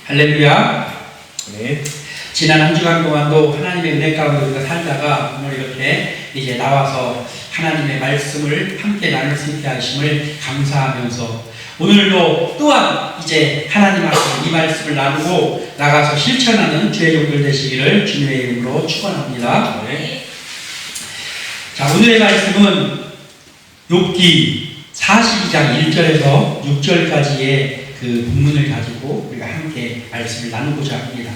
할렐루야. 네. 지난 한 주간 동안도 하나님의 은혜 가운데 우리가 살다가 오늘 이렇게 이제 나와서 하나님의 말씀을 함께 나눌 수 있게 하심을 감사하면서 오늘도 또한 이제 하나님 앞에 이 말씀을 나누고 나가서 실천하는 주의 종들 되시기를 주님의 이름으로 축원합니다. 네. 자, 오늘의 말씀은 욥기 42장 1절에서 6절까지의 그 본문을 가지고 우리가 함께 말씀을 나누고자 합니다.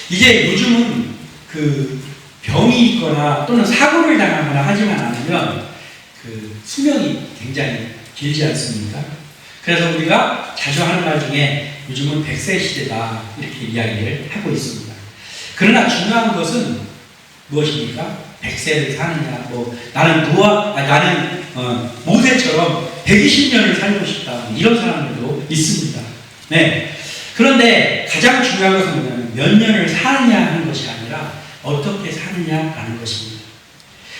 이제 요즘은 그 병이 있거나 또는 사고를 당하거나 하지만 않으면 그 수명이 굉장히 길지 않습니까? 그래서 우리가 자주 하는 말 중에 요즘은 100세 시대다 이렇게 이야기를 하고 있습니다. 그러나 중요한 것은 무엇입니까? 100세를 사느냐, 나는 모세처럼 120년을 살고 싶다 이런 사람들도 있습니다. 네. 그런데 가장 중요한 것은 뭐냐면 몇 년을 사느냐 하는 것이 아니라 어떻게 사느냐라는 것입니다.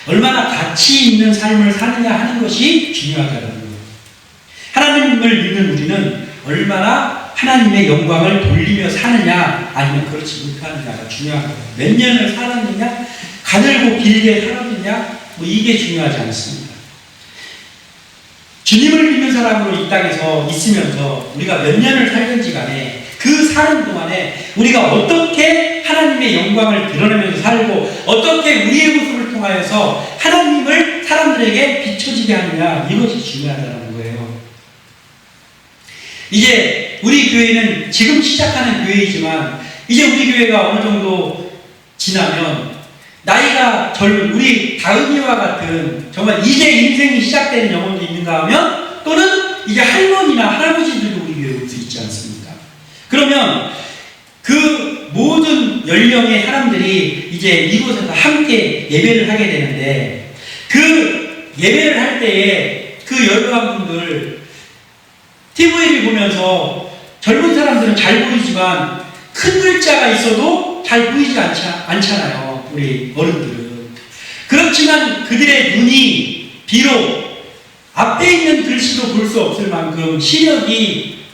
얼마나 가치 있는 삶을 사느냐 하는 것이 중요하다는 거예요. 하나님을 믿는 우리는 얼마나 하나님의 영광을 돌리며 사느냐 아니면 그렇지 못하느냐가 중요한 거예요. 몇 년을 살았느냐, 가늘고 길게 살았느냐, 이게 중요하지 않습니다. 주님을 믿는 사람으로 이 땅에서 있으면서 우리가 몇 년을 살든지 간에 그 사는 동안에 우리가 어떻게 하나님의 영광을 드러내면서 살고 어떻게 우리의 모습을 통하여서 하나님을 사람들에게 비춰지게 하느냐, 이것이 중요하다는 거예요. 이제 우리 교회는 지금 시작하는 교회이지만 이제 우리 교회가 어느 정도 지나면 나이가 젊은 우리 다은이와 같은 정말 이제 인생이 시작되는 영혼도 있는가 하면 또는 이제 할머니나 할아버지들도 우리 교회에 올 수 있지 않습니까? 그러면 그 모든 연령의 사람들이 이제 이곳에서 함께 예배를 하게 되는데 그 예배를 할 때에 그 여러분 분들 TV를 보면서 젊은 사람들은 잘 보이지만 큰 글자가 있어도 잘 보이지 않잖아요. 우리 어른들은. 그렇지만 그들의 눈이 비록 앞에 있는 글씨도 볼 수 없을 만큼 시력이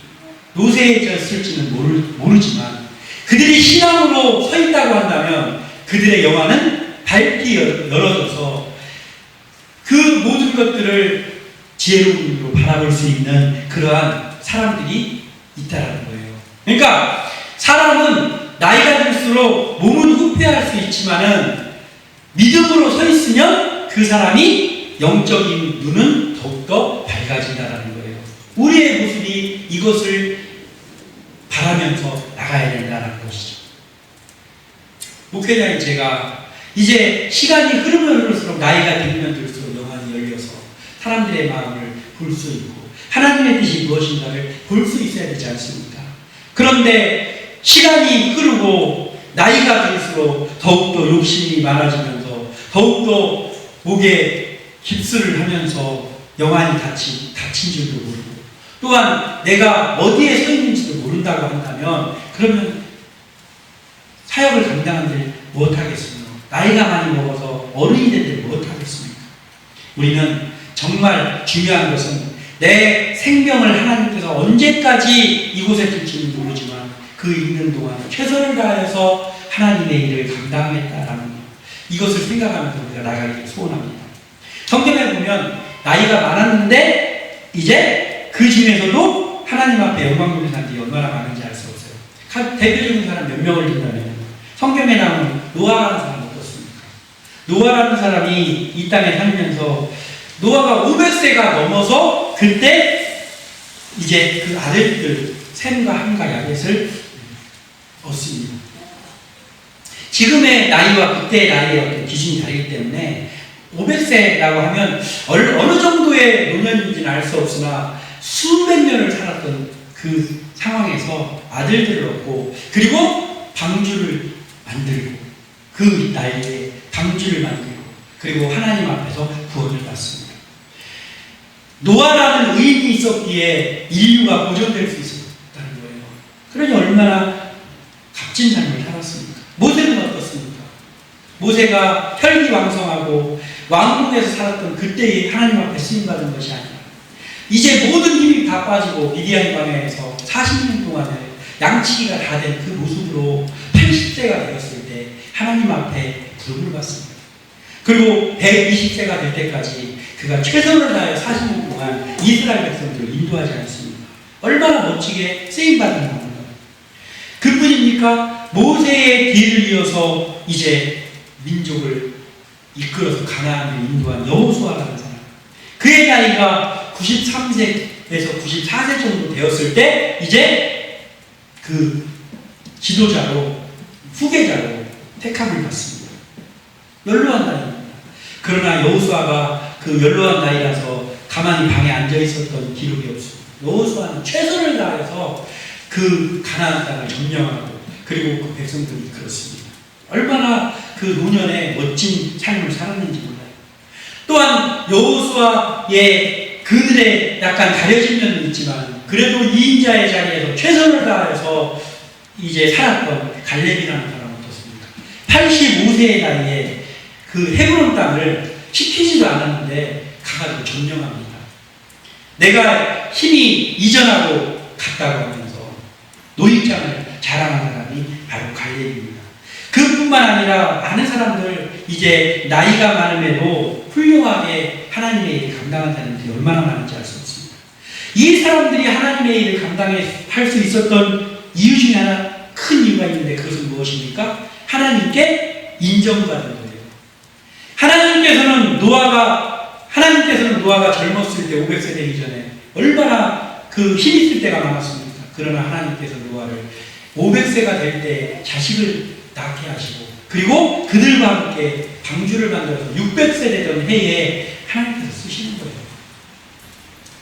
노쇠해졌을지는 모르지만 그들이 신앙으로 서 있다고 한다면 그들의 영안은 밝게 열어져서 그 모든 것들을 지혜로운 눈으로 바라볼 수 있는 그러한 사람들이 있다라는 거예요. 그러니까 사람은 나이가 들수록 몸은 후퇴할 수 있지만은 믿음으로 서 있으면 그 사람이 영적인 눈은 더욱더 밝아진다는 거예요. 우리의 모습이 이것을 바라면서 나가야 된다는 것이죠. 목회자인 제가 이제 시간이 흐르면 흐를수록 나이가 들면 들수록 영안이 열려서 사람들의 마음을 볼 수 있고 하나님의 뜻이 무엇인가를 볼 수 있어야 되지 않습니까? 그런데 시간이 흐르고 나이가 들수록 더욱더 욕심이 많아지면서 더욱더 목에 깁스를 하면서 영안이 다친 줄도 모르고 또한 내가 어디에 서 있는지도 모른다고 한다면 그러면 사역을 감당하지 못하겠습니다. 나이가 많이 먹어서 어른이 된데 못하겠습니까? 우리는 정말 중요한 것은 내 생명을 하나님께서 언제까지 이곳에 둘지는 모르지만 그 있는 동안 최선을 다해서 하나님의 일을 감당하겠다라는 것, 이것을 생각하면서 우리가 나가기를 소원합니다. 성경에 보면 나이가 많았는데 이제 그 중에서도 하나님 앞에 영광 돌리는 사람들이 얼마나 많은지 알 수 없어요. 대표적인 사람 몇 명을 든다면 성경에 나오는 노아라는 사람은 어떻습니까? 노아라는 사람이 이 땅에 살면서 노아가 500세가 넘어서 그때 이제 그 아들들 셈과 함과 야벳을 얻습니다. 지금의 나이와 그때의 나이의 어떤 기준이 다르기 때문에 500세라고 하면 어느 정도의 노년인지는 알 수 없으나 수백 년을 살았던 그 상황에서 아들들을 얻고 그리고 방주를 만들고 그 나이에 방주를 만들고 그리고 하나님 앞에서 구원을 받습니다. 노아라는 의인이 있었기에 인류가 보존될 수 있었다는 거예요. 그러니 얼마나 값진 삶을 살았습니까? 모세는 어떻습니까? 모세가 혈기왕성하고 왕국에서 살았던 그때의 하나님 앞에 쓰임받은 것이 아니라 이제 모든 힘이 다 빠지고 미디안 광야에서 40년 동안에 양치기가 다 된 그 모습으로 80세가 되었을 때 하나님 앞에 부름을 받습니다. 그리고 120세가 될 때까지 그가 최선을 다해 40년 동안 이스라엘 백성들을 인도하지 않습니까? 얼마나 멋지게 쓰임받는 겁니다. 그뿐입니까? 모세의 뒤를 이어서 이제 민족을 이끌어서 가나안을 인도한 여호수아라는 사람. 그의 나이가 93세에서 94세 정도 되었을 때 이제 그 지도자로 후계자로 택함을 받습니다. 연로한 나이입니다. 그러나 여호수아가 그 연로한 나이라서 가만히 방에 앉아 있었던 기록이 없습니다. 여호수아는 최선을 다해서 그 가나안 땅을 점령하고 그리고 그 백성들을 이끌었습니다. 얼마나 그 노년에 멋진 삶을 살았는지 몰라요. 또한 여호수아의 그늘에 약간 가려진 면은 있지만 그래도 2인자의 자리에서 최선을 다해서 이제 살았던 갈렙이라는 사람은 어떻습니까? 85세의 나이에 그 헤브론 땅을 지키지도 않았는데 가가지고 점령합니다. 내가 힘이 이전하고 갔다고 하면서 노익장을 자랑한 사람이 바로 갈렙입니다. 그뿐만 아니라 많은 사람들 이제 나이가 많음에도 훌륭하게 하나님의 일을 감당한 사람들이 얼마나 많은지 알 수 없습니다. 이 사람들이 하나님의 일을 감당할 수 있었던 이유 중에 하나 큰 이유가 있는데 그것은 무엇입니까? 하나님께 인정받는 거예요. 하나님께서는 노아가 젊었을 때 500세 되기 전에 얼마나 그 힘 있을 때가 많았습니까? 그러나 하나님께서 노아를 500세가 될 때 자식을 낳게 하시고 그리고 그들과 함께 방주를 만들어서 600세 되던 해에 하나님께서 쓰시는 거예요.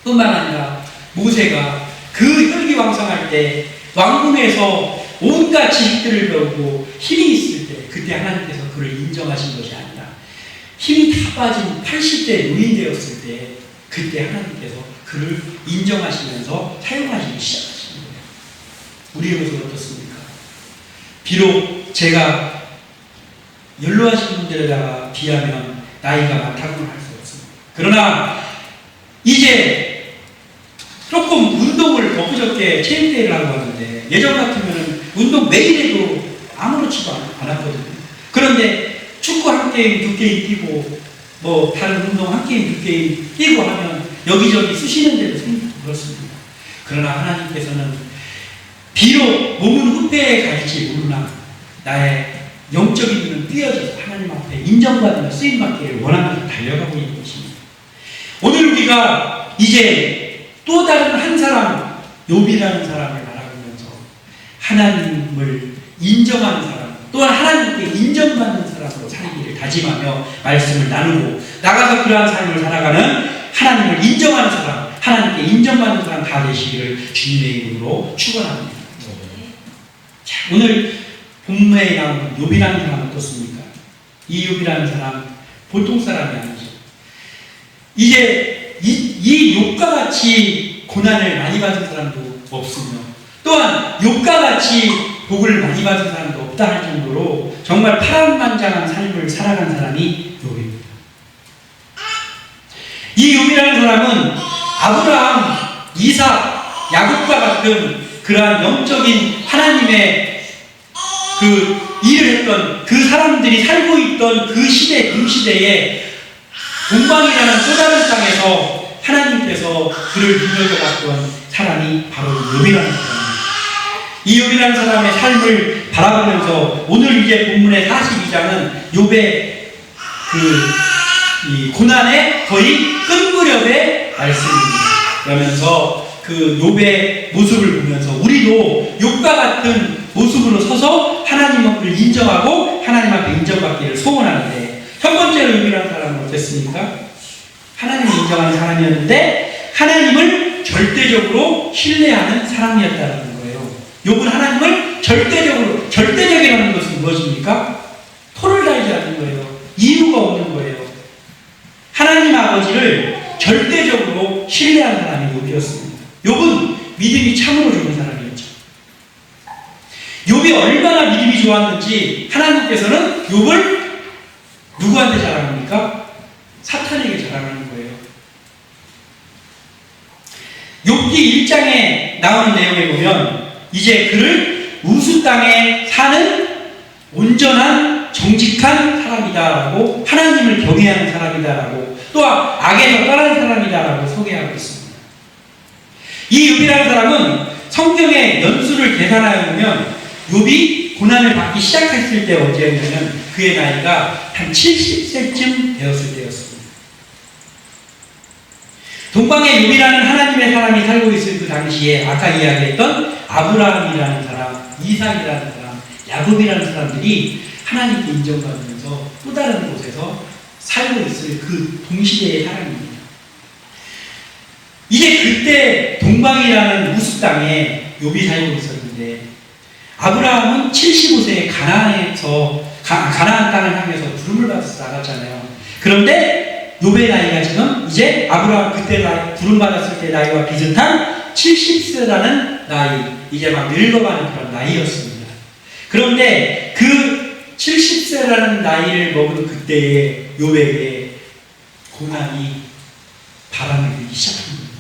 뿐만 아니라 모세가 그 혈기왕성할 때 왕궁에서 온갖 지식들을 배우고 힘이 있을 때 그때 하나님께서 그를 인정하신 것이 아니라 힘이 다 빠진 80대 노인 되었을 때 그때 하나님께서 그를 인정하시면서 사용하시기 시작하시는 거예요. 우리의 모습은 어떻습니까? 비록 제가 연로하신 분들에다가 비하면 나이가 많다고는 할 수 없습니다. 그러나 이제 조금 운동을 엊그저께 체육대회를 하고 왔는데 예전 같으면 운동 매일 해도 아무렇지도 않았거든요. 그런데 축구 한 게임, 두 게임 뛰고 뭐 다른 운동 한 게임, 두 게임 뛰고 하면 여기저기 쓰시는 데도 생기고 그렇습니다. 그러나 하나님께서는 비록 몸은 후패에 갈지 모르나 나의 영적인 눈은 띄어져서 하나님 앞에 인정받으며 쓰임받기를 원하면서 달려가고 있는 것입니다. 오늘 우리가 이제 또 다른 한 사람, 욥이라는 사람을 바라보면서 하나님을 인정하는 사람, 또한 하나님께 인정받는 사람으로 살기를 다짐하며 말씀을 나누고 나가서 그러한 삶을 살아가는 하나님을 인정하는 사람, 하나님께 인정받는 사람 다 되시기를 주님의 이름으로 축원합니다. 자, 오늘 본문에 나오는 욥이라는 사람은 어떻습니까? 이 욥이라는 사람 보통 사람이 아니죠. 이제 이 욥과 같이 고난을 많이 받은 사람도 없으며 또한 욥과 같이 복을 많이 받은 사람도 없다 할 정도로 정말 파란만장한 삶을 살아간 사람이 욥입니다. 이 욥이라는 사람은 아브라함, 이삭, 야곱과 같은 그러한 영적인 하나님의 그 일을 했던 그 사람들이 살고 있던 그 시대, 그 시대에 동방이라는 또 다른 땅에서 하나님께서 그를 빌려줬던 사람이 바로 욥이라는 사람입니다. 이 욥이라는 사람의 삶을 바라보면서 오늘 이제 본문의 42장은 욥의 이 고난의 거의 끝 무렵의 말씀입니다. 그러면서 그 욥의 모습을 보면서 우리도 욥과 같은 모습으로 서서 하나님을 인정하고 하나님 앞에 인정받기를 소원하는데 첫 번째로 욥이라는 사람은 어땠습니까? 하나님을 인정하는 사람이었는데 하나님을 절대적으로 신뢰하는 사람이었다는 거예요. 욥은 하나님을 절대적이라는 것은 무엇입니까? 토를 달지 않는 거예요. 이유가 없는 거예요. 하나님 아버지를 절대적으로 신뢰하는 사람이 욥이었습니다. 욥은 믿음이 참으로 좋은 사람이었죠. 욥이 얼마나 믿음이 좋았는지 하나님께서는 욥을 누구한테 자랑합니까? 사탄에게 자랑하는 거예요. 욥기 1장에 나오는 내용에 보면 이제 그를 우스 땅에 사는 온전한 정직한 사람이다라고, 하나님을 경외하는 사람이다라고, 또 악에서 떠난 사람이다라고 소개하고 있습니다. 이 욥이라는 사람은 성경의 연수를 계산하여 보면 욥이 고난을 받기 시작했을 때 언제였냐면 그의 나이가 한 70세쯤 되었을 때였습니다. 동방의 욥이라는 하나님의 사람이 살고 있을 그 당시에 아까 이야기했던 아브라함이라는 사람, 이삭이라는 사람, 야곱이라는 사람들이 하나님께 인정받으면서 또 다른 곳에서 살고 있을 그 동시대의 사람입니다. 이제 그때 동방이라는 우스 땅에 욥이 살고 있었는데 아브라함은 75세에 가나안 땅을 향해서 부름을 받아서 나갔잖아요. 그런데 욥의 나이가 지금 이제 아브라함 그때 부름 받았을 때 나이와 비슷한 70세라는 나이, 이제 막 늙어가는 그런 나이였습니다. 그런데 그 70세라는 나이를 먹은 그때의 욥에게 고난이 바람을 불기 시작합니다.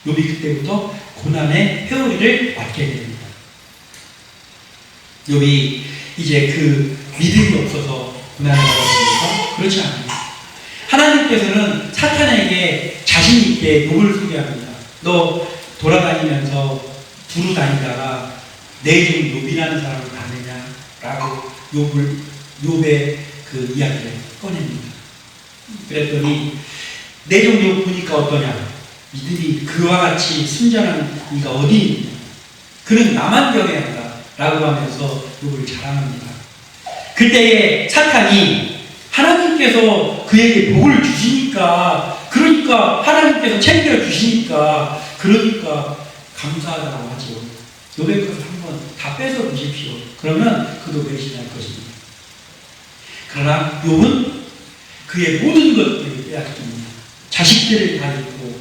욥이 그때부터 고난의 회오리를 맞게 됩니다. 욥이 이제 그 믿음이 없어서 고난을 받았습니까? 그렇지 않습니다. 하나님께서는 사탄에게 자신있게 욥을 소개합니다. 너 돌아다니면서 두루 다니다가 내 종 욥이라는 사람을 봤느냐? 라고 욥의 그 이야기를 꺼냅니다. 그랬더니 내 종 욥 보니까 어떠냐? 이들이 그와 같이 순전한 이가 어디 있느냐? 그는 나만 경외한다 라고 하면서 욥을 자랑합니다. 그때에 사탄이 하나님께서 그에게 복을 주시니까, 그러니까 하나님께서 챙겨주시니까, 그러니까 감사하다고 하죠. 욥의 것을 한번 다 뺏어 주십시오. 그러면 그도 배신할 것입니다. 그러나 욥은 그의 모든 것들을 빼앗깁니다. 자식들을 다 잃고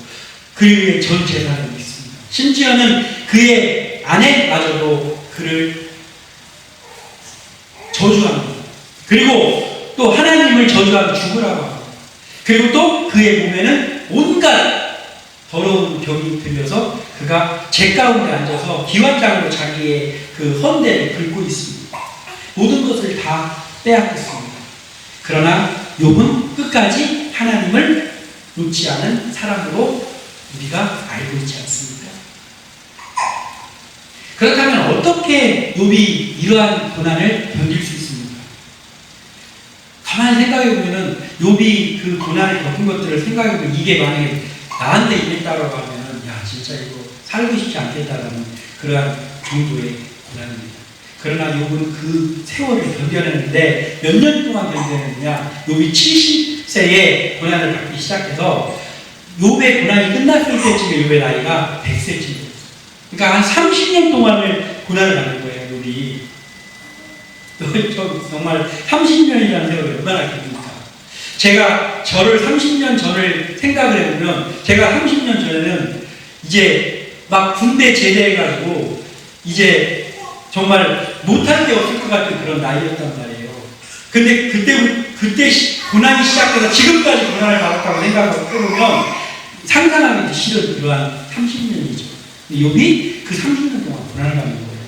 그의 전 재산을 잃습니다. 심지어는 그의 아내마저도 그를 저주합니다. 그리고 또 하나님을 저주하고 죽으라고 합니다. 그리고 또 그의 몸에는 온갖 더러운 병이 들려서 그가 재 가운데 앉아서 기관장으로 자기의 그 헌대를 긁고 있습니다. 모든 것을 다 빼앗겼습니다. 그러나 욥은 끝까지 하나님을 놓지 않은 사람으로 우리가 알고 있지 않습니까? 그렇다면 어떻게 욥이 이러한 고난을 견딜 수 있습니까? 가만히 생각해보면 욥이 그 고난을 겪은 것들을 생각해보면 이게 만약에 나한테 이랬다고 하면 야 진짜 이거 살고 싶지 않겠다라는 그러한 정도의 고난입니다. 그러나 욥은 그 세월을 견뎌냈는데 몇 년 동안 견뎌냈느냐? 욥이 70세에 고난을 받기 시작해서 욥의 고난이 끝났을 때쯤에 욥의 나이가 100세쯤 그러니까 한 30년 동안을 고난을 받는 거예요, 욥이. 정말 30년이라는 세월이 얼마나 깁니까? 제가 저를 30년 전을 생각을 해보면 제가 30년 전에는 이제 막 군대 제대해가지고 이제 정말 못할 게 없을 것 같은 그런 나이였단 말이에요. 근데 그때 고난이 시작해서 지금까지 고난을 받았다고 생각해보면 상상하기 싫은 그러한 30년이죠. 욥이 그 30년 동안 고난을 받는 거예요.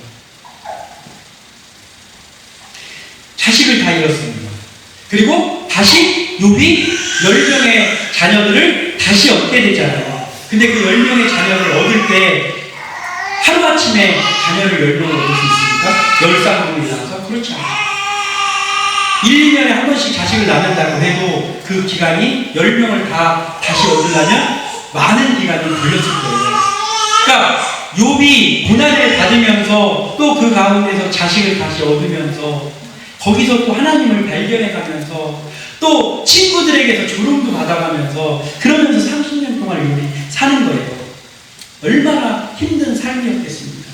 자식을 다 잃었습니다. 그리고 다시 욥이 10명의 자녀들을 다시 얻게 되잖아요. 근데 그 10명의 자녀를 얻을 때 하루아침에 자녀를 10명을 얻을 수 있습니까? 10쌍둥이를 낳아서? 그렇지 않아요. 1, 2년에 한 번씩 자식을 낳는다고 해도 그 기간이 10명을 다 다시 얻으려면 많은 기간이 걸렸을 거예요. 그러니까 욥이 고난을 받으면서 또 그 가운데서 자식을 다시 얻으면서 거기서 또 하나님을 발견해가면서 또 친구들에게서 조롱도 받아가면서 그러면서 30년 동안 욥이 사는 거예요. 얼마나 힘든 삶이었겠습니까?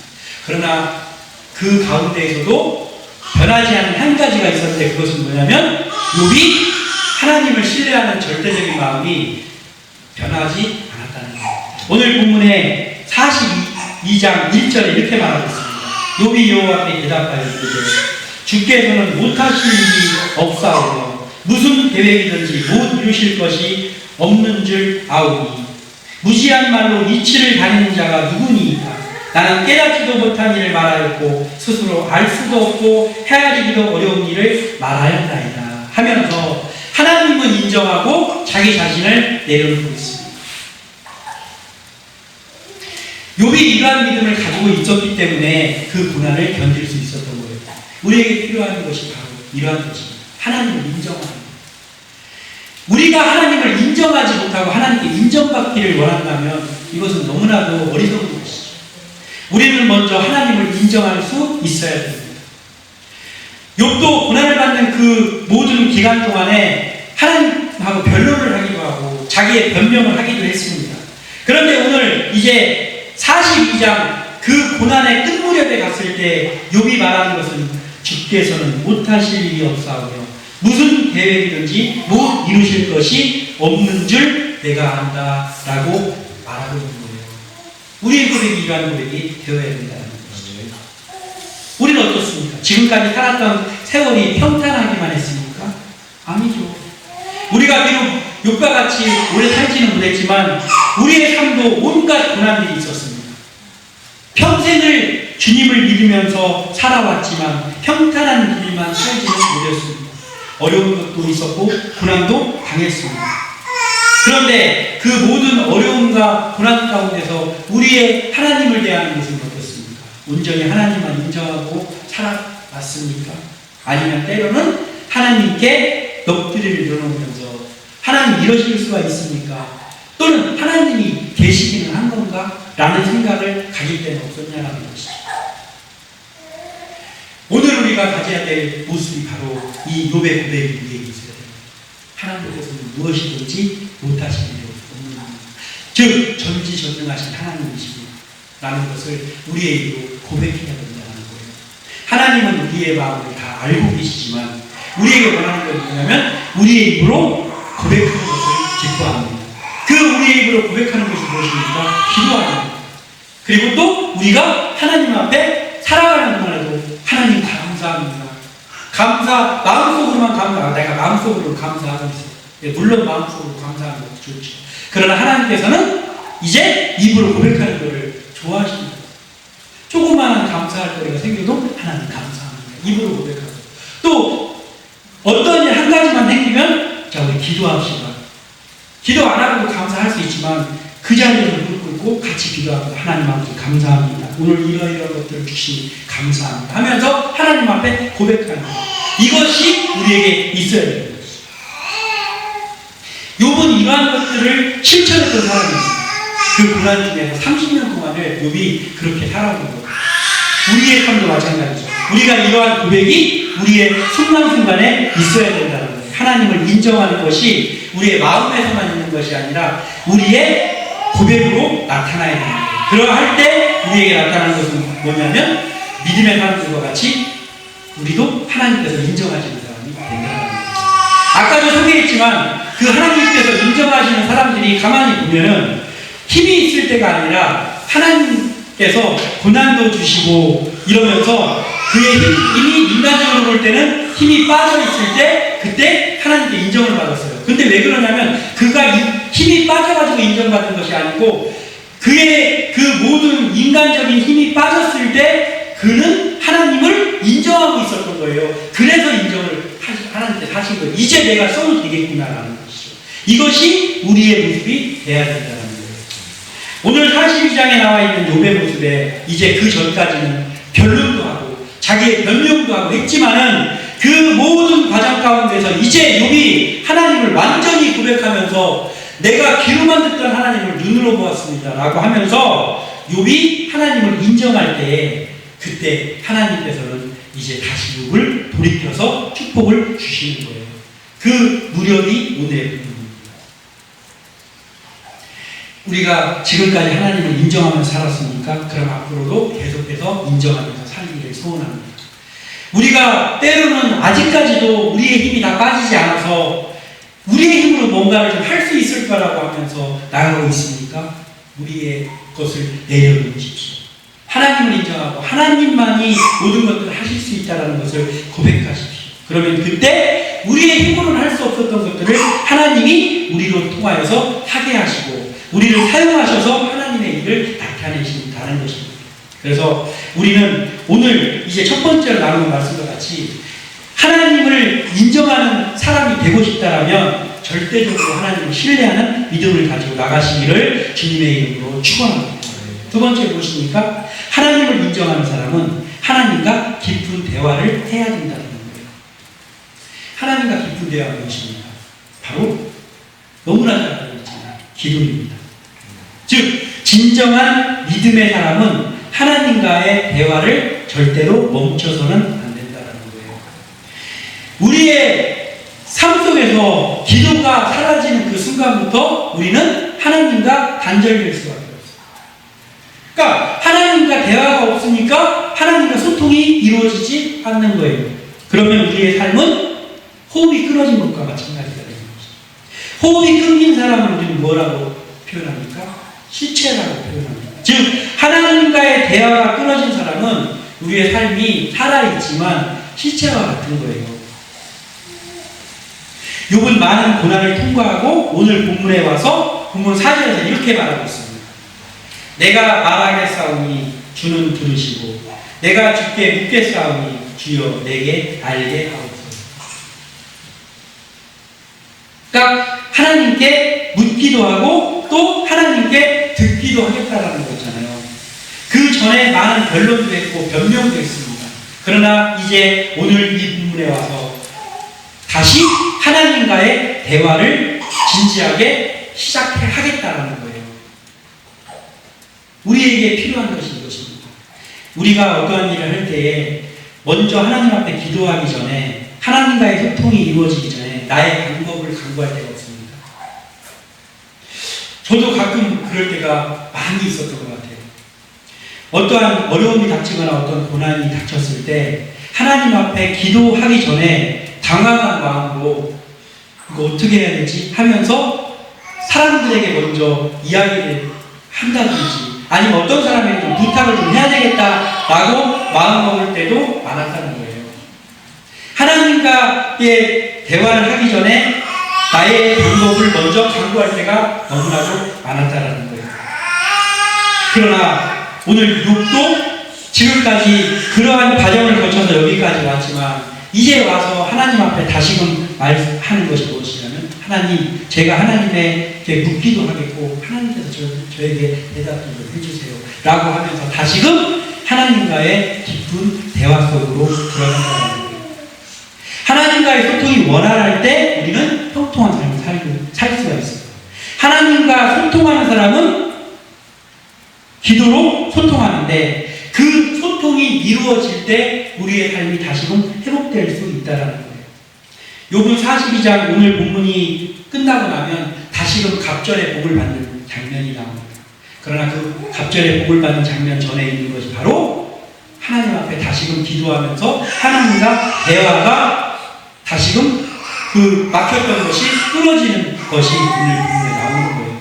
그러나 그 가운데에서도 변하지 않은 한 가지가 있었는데 그것은 뭐냐면 욥이 하나님을 신뢰하는 절대적인 마음이 변하지 않았다는 거예요. 오늘 본문에 42장 1절에 이렇게 말하고 있습니다. 욥이 여호와 앞에 대답하여 이르되 주께서는 못하실 일이 없사오며 무슨 계획이든지 못 이루실 것이 없는 줄 아오니 무지한 말로 이치를 다니는 자가 누구니이까 나는 깨닫지도 못한 일을 말하였고 스스로 알 수도 없고 헤아리기도 어려운 일을 말하였나이다 하면서 하나님은 인정하고 자기 자신을 내려놓고 있습니다. 욥이 이러한 믿음을 가지고 있었기 때문에 그 고난을 견딜 수 있었던 거예요. 우리에게 필요한 것이 바로 이러한 것입니다. 하나님을 인정하는 것. 우리가 하나님을 인정하지 못하고 하나님께 인정받기를 원한다면 이것은 너무나도 어리석은 것이죠. 우리는 먼저 하나님을 인정할 수 있어야 됩니다. 욥도 고난을 받는 그 모든 기간 동안에 하나님하고 변론을 하기도 하고 자기의 변명을 하기도 했습니다. 그런데 오늘 이제 42장 그 고난의 끝 무렵에 갔을 때 욥이 말하는 것은 주께서는 못하실 일이 없사오며 무슨 계획이든지 못 이루실 것이 없는 줄 내가 안다 라고 말하고 있는 거예요. 우리의 고백이 이러한 고백이 되어야 된다는 것이죠. 우리는 어떻습니까? 지금까지 살았던 세월이 평탄하기만 했습니까? 아니죠. 우리가 비록 욥과 같이 오래 살지는 못했지만 우리의 삶도 온갖 고난들이 있었습니다. 평생을 주님을 믿으면서 살아왔지만 평탄한 길만 살지는 못했습니다. 어려운 것도 있었고 고난도 당했습니다. 그런데 그 모든 어려움과 고난 가운데서 우리의 하나님을 대하는 것은 어떻습니까? 온전히 하나님만 인정하고 살아왔습니까? 아니면 때로는 하나님께 넋두리를 내려놓으면서 하나님 이러실 수가 있습니까? 또는 하나님이 계시기는 한 건가? 라는 생각을 가질 때는 없었냐라는 것이죠. 오늘 우리가 가져야 될 모습이 바로 이 욥의 고백이 우리에게 있어야 됩니다. 하나님께서는 무엇이든지 못하시는 일 없는 즉 전지전능하신 하나님이십니다 라는 것을 우리의 입으로 고백해야 된다는 거예요. 하나님은 우리의 마음을 다 알고 계시지만 우리에게 원하는 건 뭐냐면 우리의 입으로 고백하는 것을 기뻐합니다. 그 우리의 입으로 고백하는 것이 무엇입니까? 기도하는 것. 그리고 또 우리가 하나님 앞에 살아가는 동안에도 하나님 감사합니다. 마음속으로만 내가 마음속으로 감사하고 있어요. 물론 마음속으로 감사하는 것도 좋죠. 그러나 하나님께서는 이제 입으로 고백하는 것을 좋아하십니다. 조그마한 감사할 거리가 생겨도 하나님 감사합니다. 입으로 고백하고. 또 어떤 일 한 가지만 생기면 자 우리 기도합시다. 기도 안 하고도 감사할 수 있지만 그 자리에서 무릎 꿇고 같이 기도하고 하나님 아버지 감사합니다. 오늘 이러이러한 것들을 주시니 감사합니다 하면서 하나님 앞에 고백하는 것. 이것이 우리에게 있어야 됩니다. 욥은 이러한 것들을 실천했던 사람입니다. 그 고난 중에서 30년 동안을 욥이 그렇게 살아온 거예요. 우리의 삶도 마찬가지죠. 우리가 이러한 고백이 우리의 순간순간에 있어야 된다는 거예요. 하나님을 인정하는 것이 우리의 마음에서만 있는 것이 아니라 우리의 고백으로 나타나야 됩니다. 그러할 때 우리에게 나타나는 것은 뭐냐면 믿음의 사람들과 같이 우리도 하나님께서 인정하시는 사람이 된다는 거예요. 아까도 소개했지만 그 하나님께서 인정하시는 사람들이 가만히 보면은 힘이 있을 때가 아니라 하나님께서 고난도 주시고 이러면서 그의 힘이 인간적으로 볼 때는 힘이 빠져있을 때 그때 하나님께 인정을 받았어요. 근데 왜 그러냐면 그가 힘이 빠져가지고 인정받은 것이 아니고 그의 그 모든 인간적인 힘이 빠졌을 때 그는 하나님을 인정하고 있었던 거예요. 그래서 인정을 하나님께 하신 거예요. 이제 내가 써도 되겠구나라는 것이죠. 이것이 우리의 모습이 돼야 된다는 거예요. 오늘 42장에 나와 있는 욥의 모습에 이제 그 전까지는 변론도 하고 자기의 변명도 하고 했지만은 그 모든 과정 가운데서 이제 욥이 하나님을 완전히 고백하면서 내가 귀로만 듣던 하나님을 눈으로 보았습니다 라고 하면서 욥이 하나님을 인정할 때 그때 하나님께서는 이제 다시 욥을 돌이켜서 축복을 주시는 거예요. 그 무렵이 오늘의 부분입니다. 우리가 지금까지 하나님을 인정하면서 살았습니까? 그럼 앞으로도 계속해서 인정하면서 살기를 소원합니다. 우리가 때로는 아직까지도 우리의 힘이 다 빠지지 않아서 우리의 힘으로 뭔가를 좀 할 수 있을 거라고 하면서 나아가고 있습니까? 우리의 것을 내려놓으십시오. 하나님을 인정하고 하나님만이 모든 것들을 하실 수 있다는 것을 고백하십시오. 그러면 그때 우리의 힘으로는 할 수 없었던 것들을 하나님이 우리로 통하여서 하게 하시고 우리를 사용하셔서 하나님의 일을 나타내신다는 것입니다. 그래서 우리는 오늘 이제 첫 번째로 나누는 말씀과 같이 하나님을 인정하는 사람이 되고 싶다라면 절대적으로 하나님을 신뢰하는 믿음을 가지고 나가시기를 주님의 이름으로 축원합니다. 두 번째 무엇입니까? 하나님을 인정하는 사람은 하나님과 깊은 대화를 해야 된다는 거예요. 하나님과 깊은 대화가 무엇입니까? 바로 너무나 잘 알고 있잖아요. 기도입니다. 즉 진정한 믿음의 사람은 하나님과의 대화를 절대로 멈춰서는 안 된다는 거예요. 우리의 삶 속에서 기도가 사라지는 그 순간부터 우리는 하나님과 단절될 수밖에 없어요. 그러니까 하나님과 대화가 없으니까 하나님과 소통이 이루어지지 않는 거예요. 그러면 우리의 삶은 호흡이 끊어진 것과 마찬가지가 되는 것이죠. 호흡이 끊긴 사람을 우리는 뭐라고 표현합니까? 시체라고 표현합니다. 즉 하나님과의 대화가 끊어진 사람은 우리의 삶이 살아있지만 시체와 같은 거예요. 욥은 많은 고난을 통과하고 오늘 본문에 와서 본문 4절에서 이렇게 말하고 있습니다. 내가 말하겠사오니 주는 들으시고 내가 주께 묻겠사오니 주여 내게 알게 하옵소서. 그러니까 하나님께 묻기도 하고 또 하나님께 듣기도 하겠다라는 거잖아요. 그 전에 많은 변론도 했고 변명도 했습니다. 그러나 이제 오늘 이 본문에 와서 다시 하나님과의 대화를 진지하게 시작하겠다라는 거예요. 우리에게 필요한 것이 이것입니다. 우리가 어떠한 일을 할 때에 먼저 하나님 앞에 기도하기 전에 하나님과의 소통이 이루어지기 전에 나의 방법을 강구할 때가 없습니다. 저도 가끔 그럴 때가 많이 있었던 것 같아요. 어떠한 어려움이 닥치거나 어떤 고난이 닥쳤을 때 하나님 앞에 기도하기 전에 당황한 마음으로 이거 어떻게 해야 되지? 하면서 사람들에게 먼저 이야기를 한다든지 아니면 어떤 사람에게 좀 부탁을 좀 해야 되겠다라고 마음먹을 때도 많았다는 거예요. 하나님과의 대화를 하기 전에 나의 방법을 먼저 강구할 때가 너무나도 많았다는 거예요. 그러나 오늘 욥도 지금까지 그러한 과정을 거쳐서 여기까지 왔지만 이제 와서 하나님 앞에 다시금 말하는 것이 무엇이냐면 하나님, 제가 하나님에게 묻기도 하겠고 하나님께서 저에게 대답을 해주세요 라고 하면서 다시금 하나님과의 깊은 대화 속으로 들어간다는 거예요. 하나님과의 소통이 원활할 때 우리는 형통한 삶을 살 수가 있어요. 하나님과 소통하는 사람은 기도로 소통하는데 그 소통이 이루어질 때 우리의 삶이 다시금 회복될 수 있다는 거예요. 욥은 42장 오늘 본문이 끝나고 나면 다시금 갑절의 복을 받는 장면이 나옵니다. 그러나 그 갑절의 복을 받는 장면 전에 있는 것이 바로 하나님 앞에 다시금 기도하면서 하나님과 대화가 다시금 그 막혔던 것이 끊어지는 것이 오늘 본문에 나오는 거예요.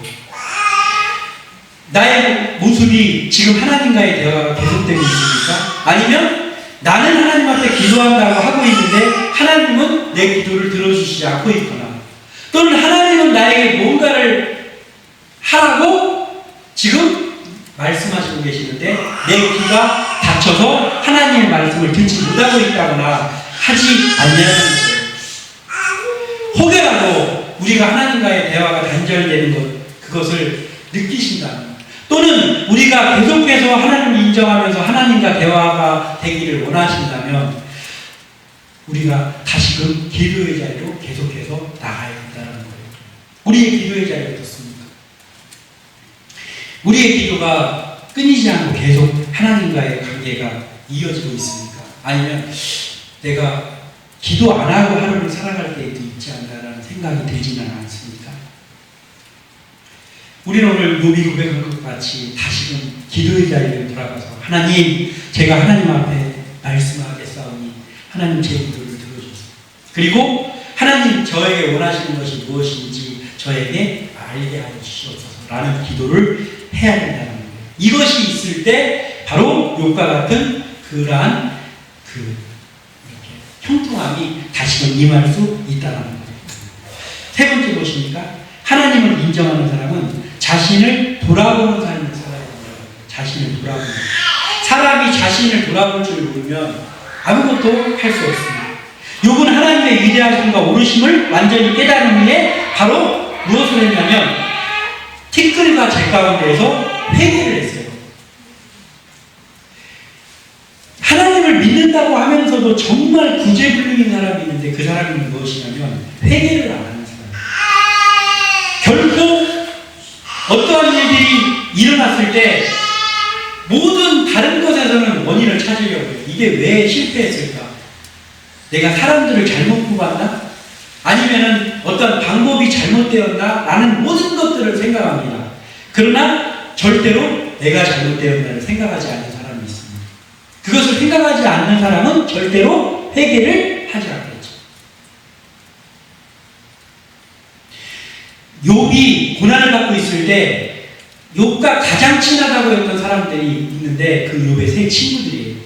나의 모습이 지금 하나님과의 대화가 계속되고 있습니까? 아니면 나는 하나님 앞에 기도한다고 하고 있는데 하나님은 내 기도를 들어주시지 않고 있거나 또는 하나님은 나에게 뭔가를 하라고 지금 말씀하시고 계시는데 내 귀가 닫혀서 하나님의 말씀을 듣지 못하고 있다거나 하지 않냐는 거예요. 혹여라도 우리가 하나님과의 대화가 단절되는 것, 그것을 느끼신다면 또는 우리가 계속해서 하나님을 인정하면서 하나님과 대화가 되기를 원하신다면 우리가 다시금 기도의 자리로 계속해서 나가야 된다는 거예요. 우리의 기도의 자리가 어떻습니까? 우리의 기도가 끊이지 않고 계속 하나님과의 관계가 이어지고 있습니까? 아니면 내가 기도 안 하고 하루를 살아갈 때에도 있지 않나라는 생각이 들지는 않습니까? 우리는 오늘 욥이 고백한 것 같이 다시금 기도의 자리에 돌아가서 하나님, 제가 하나님 앞에 말씀하겠사오니 하나님 제 기도를 들어주세요. 그리고 하나님 저에게 원하시는 것이 무엇인지 저에게 알게 하여 주시옵소서라는 기도를 해야 된다는 거예요. 이것이 있을 때 바로 욥과 같은 그러한 이렇게 형통함이 다시금 임할 수 있다는 거예요. 세 번째 무엇입니까? 하나님을 인정하는 사람은 자신을 돌아보는 삶을 살아야 된다는 거예요. 자신을 돌아보는. 사람이 자신을 돌아볼 줄 모르면 아무것도 할 수 없습니다. 욥은 하나님의 위대하심과 오르심을 완전히 깨달은 후에 바로 무엇을 했냐면 티끌과 재 가운데에서 회개를 했어요. 하나님을 믿는다고 하면서도 정말 구제불능인 사람이 있는데 그 사람은 무엇이냐면 회개를 안 하는 사람. 결코 어떠한 일들이 일어났을 때 모든 다른 것에서는 원인을 찾으려고 해요. 이게 왜 실패했을까? 내가 사람들을 잘못 뽑았나? 아니면은 어떤 방법이 잘못되었나? 라는 모든 것들을 생각합니다. 그러나 절대로 내가 잘못되었나를 생각하지 않는 사람이 있습니다. 그것을 생각하지 않는 사람은 절대로 회개를 하지 않겠죠. 욥이 고난을 받고 있을 때 욥과 가장 친하다고 했던 사람들이 있는데 그 욥의 세 친구들이에요.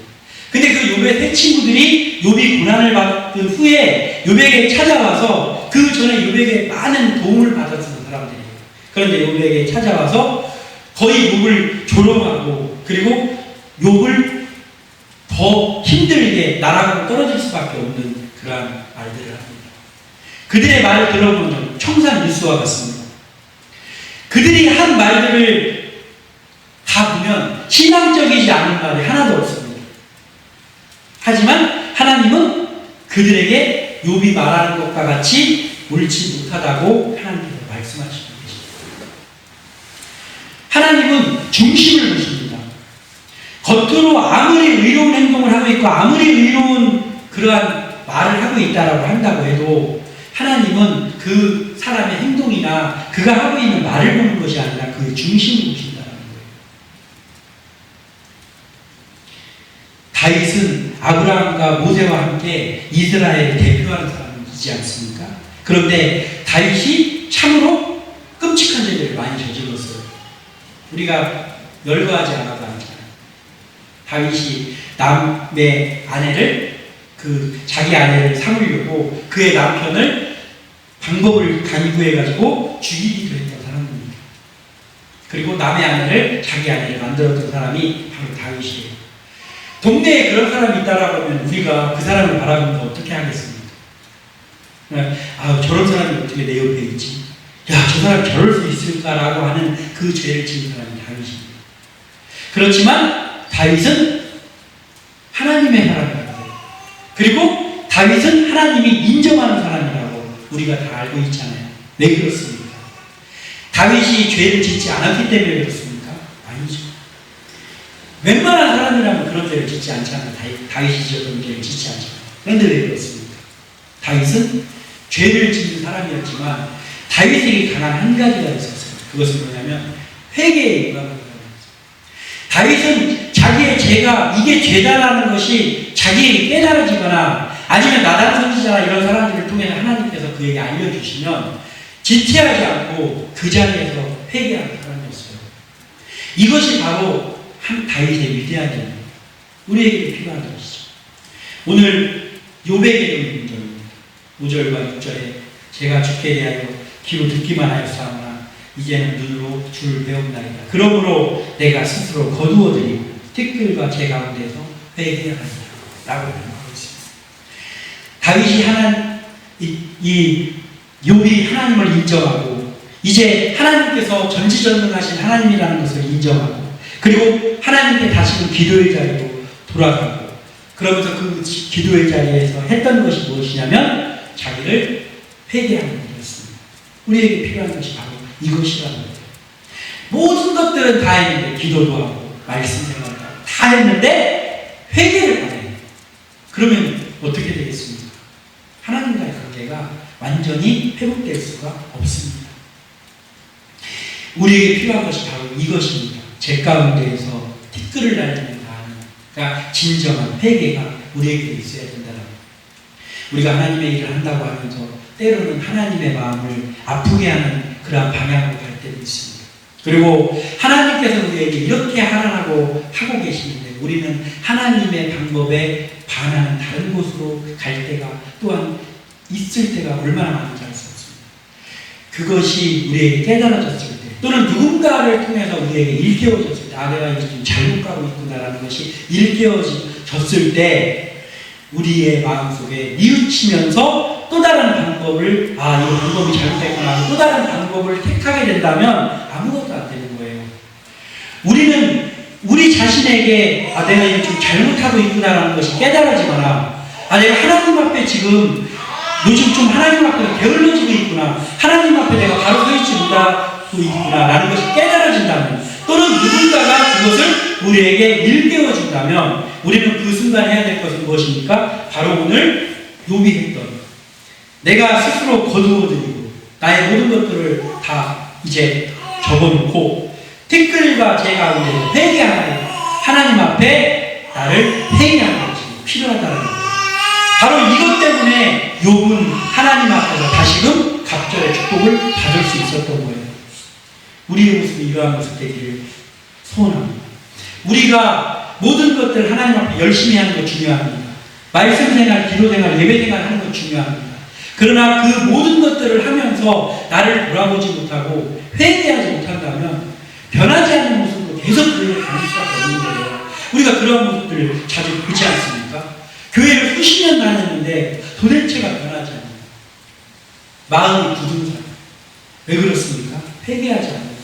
근데 그 욥의 세 친구들이 욥이 고난을 받은 후에 욥에게 찾아와서 그 전에 욥에게 많은 도움을 받았던 사람들이에요. 그런데 욥에게 찾아와서 거의 욥을 조롱하고 그리고 욥을 더 힘들게 나락으로 떨어질 수밖에 없는 그러한 말들을 합니다. 그들의 말을 들어보면 청산 뉴스와 같습니다. 그들이 한 말들을 다 보면 신앙적이지 않은 말이 하나도 없습니다. 하지만 하나님은 그들에게 욥이 말하는 것과 같이 옳지 못하다고 하나님께서 말씀하시고 계십니다. 하나님은 중심을 보십니다. 겉으로 아무리 의로운 행동을 하고 있고 아무리 의로운 그러한 말을 하고 있다라고 한다고 해도 하나님은 그 사람의 행동이나 그가 하고 있는 말을 보는 것이 아니라 그 중심을 보신다는 거예요. 다윗은 아브라함과 모세와 함께 이스라엘을 대표하는 사람이지 않습니까? 그런데 다윗이 참으로 끔찍한 죄를 많이 저질렀어요. 우리가 열거하지 않아도 알잖아요. 다윗이 남의 아내를 자기 아내를 삼으려고 그의 남편을 방법을 강구해가지고 죽이기도 했던 사람입니다. 그리고 남의 아내를 자기 아내를 만들었던 사람이 바로 다윗이에요. 동네에 그런 사람이 있다라고 하면 우리가 그 사람을 바라보면 어떻게 하겠습니까? 저런 사람이 어떻게 내 옆에 있지? 야, 저 사람 저럴 수 있을까라고 하는 그 죄를 지은 사람이 다윗입니다. 그렇지만 다윗은 하나님의 사람이에요. 그리고 다윗은 하나님이 인정하는 사람이라고 우리가 다 알고 있잖아요. 왜 그렇습니까? 다윗이 죄를 짓지 않았기 때문에 그렇습니까? 아니죠. 웬만한 사람이라면 그런 죄를 짓지 않잖아요. 다윗이 지었던 죄를 짓지 않잖아요. 그런데 왜 그렇습니까? 다윗은 죄를 짓는 사람이었지만 다윗에게 강한 한 가지가 있었어요. 그것은 뭐냐면 회개의 육각을 다윗은 자기의 죄가 이게 죄다라는 것이 자기에게 깨달아지거나 아니면 나단 선지자나 이런 사람들을 통해 하나님께서 그에게 알려주시면 지체하지 않고 그 자리에서 회개하는 사람이었어요. 이것이 바로 한 다윗의 위대한 일입니다. 우리에게 필요한 것이죠. 오늘 욥에게도 있는 점입니다. 5절과 6절에 제가 주께 대하여 귀로 듣기만 하였사오나 이제는 눈으로 주를 배움나이다. 그러므로 내가 스스로 거두어드리고 티끌과 재 가운데서 회개하리라 라고 말하고 있습니다. 다윗이 욥이 하나님을 인정하고 이제 하나님께서 전지전능하신 하나님이라는 것을 인정하고 그리고 하나님께 다시금 기도의 자리로 돌아가고 그러면서 그 기도의 자리에서 했던 것이 무엇이냐면 자기를 회개하는 것이었습니다. 우리에게 필요한 것이 바로 이것이라는 거예요. 모든 것들은 다 했는데 기도도 하고 말씀 생활도 하고 다 했는데 회개를 안 해요. 그러면 어떻게 되겠습니까? 하나님과의 관계가 완전히 회복될 수가 없습니다. 우리에게 필요한 것이 바로 이것입니다. 제 가운데에서 티끌을 날리는 그러니까 진정한 회개가 우리에게 있어야 된다는 거예요. 우리가 하나님의 일을 한다고 하면서 때로는 하나님의 마음을 아프게 하는 그러한 방향으로 갈 때도 있습니다. 그리고 하나님께서 우리에게 이렇게 하라고 하고 계시는데 우리는 하나님의 방법에 반하는 다른 곳으로 갈 때가 또한 있을 때가 얼마나 많은지 알 수 없습니다. 그것이 우리에게 깨달아졌을 때 또는 누군가를 통해서 우리에게 일깨워졌을 때, 아, 내가 이제 좀 잘못 가고 있구나라는 것이 일깨워졌을 때 우리의 마음속에 뉘우치면서 또 다른 방법을, 아, 이 방법이 잘못됐구나, 또 다른 방법을 택하게 된다면 아무것도 안 되는 거예요. 우리는 우리 자신에게, 아, 내가 이제 좀 잘못하고 있구나라는 것이 깨달아지거나, 아, 내가 하나님 앞에 지금 요즘 좀 하나님 앞에 게을러지고 있구나, 하나님 앞에 내가 바로 서 있지 못하고 있구나 라는 것이 깨달아진다면, 또는 누군가가 그것을 우리에게 일깨워준다면 우리는 그 순간 해야 될 것은 무엇입니까? 바로 오늘 욥이 했던, 내가 스스로 거두어드리고 나의 모든 것들을 다 이제 접어놓고 티끌과 제 가운데 회개하는 하나님 앞에 나를 회개하는 것이 필요하다는 거예요. 바로 이것 때문에 욥은 하나님 앞에서 다시금 갑절의 축복을 받을 수 있었던 거예요. 우리의 모습이 이러한 모습 되기를 소원합니다. 우리가 모든 것들 하나님 앞에 열심히 하는 것 중요합니다. 말씀 생활, 기도 생활, 예배 생활 하는 것 중요합니다. 그러나 그 모든 것들을 하면서 나를 돌아보지 못하고 회개하지 못한다면 변하지 않는 모습으로 계속 교회를 다닐 수밖에 없는 거예요. 우리가 그런 모습들을 자주 보지 않습니까? 교회를 수십 년 다녔는데 도대체가 변하지 않아요. 마음이 굳은 사람. 왜 그렇습니까? 회개하지 않는 거예요.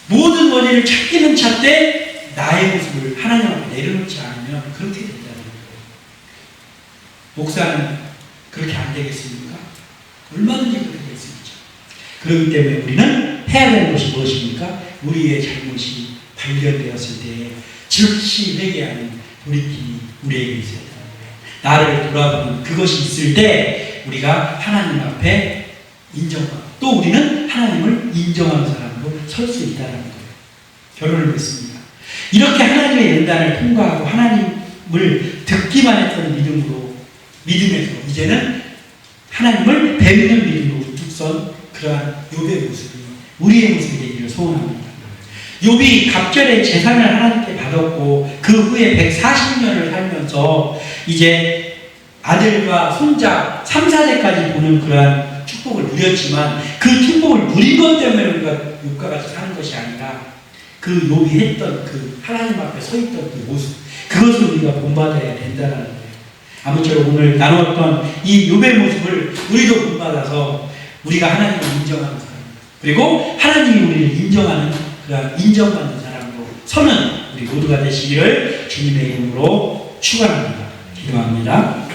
모든 원인을 찾기는 찾되 나의 모습을 하나님 앞에 내려놓지 않으면 그렇게 된다는 거예요. 목사는 그렇게 안 되겠습니까? 얼마든지 그렇게 될 수 있죠. 그렇기 때문에 우리는 해야 되는 것이 무엇입니까? 우리의 잘못이 발견되었을 때 즉시 회개하는 돌이킴이 우리에게 있어야 된다는 거예요. 나를 돌아보는 그것이 있을 때 우리가 하나님 앞에 인정하고 또 우리는 하나님을 인정하는 사람으로 설 수 있다는 거예요. 결론을 맺습니다. 이렇게 하나님의 연단을 통과하고 하나님을 듣기만 했던 믿음에서 이제는 하나님을 뵙는 믿음으로 우뚝 선 그러한 욥의 모습이 우리의 모습이 되기를 소원합니다. 욥이 갑절의 재산을 하나님께 받았고 그 후에 140년을 살면서 이제 아들과 손자 3, 4대까지 보는 그러한 축복을 누렸지만 그 축복을 누린 것 때문에 우리가 욥과 같이 사는 것이 아니라 그 욥이 했던 그 하나님 앞에 서 있던 그 모습, 그것을 우리가 본받아야 된다는 거예요. 아무쪼록 오늘 나누었던 이 욥의 모습을 우리도 본받아서 우리가 하나님을 인정하는 사람, 그리고 하나님이 우리를 인정하는 그런 인정받는 사람으로 서는 우리 모두가 되시기를 주님의 이름으로 축원합니다. 기도합니다.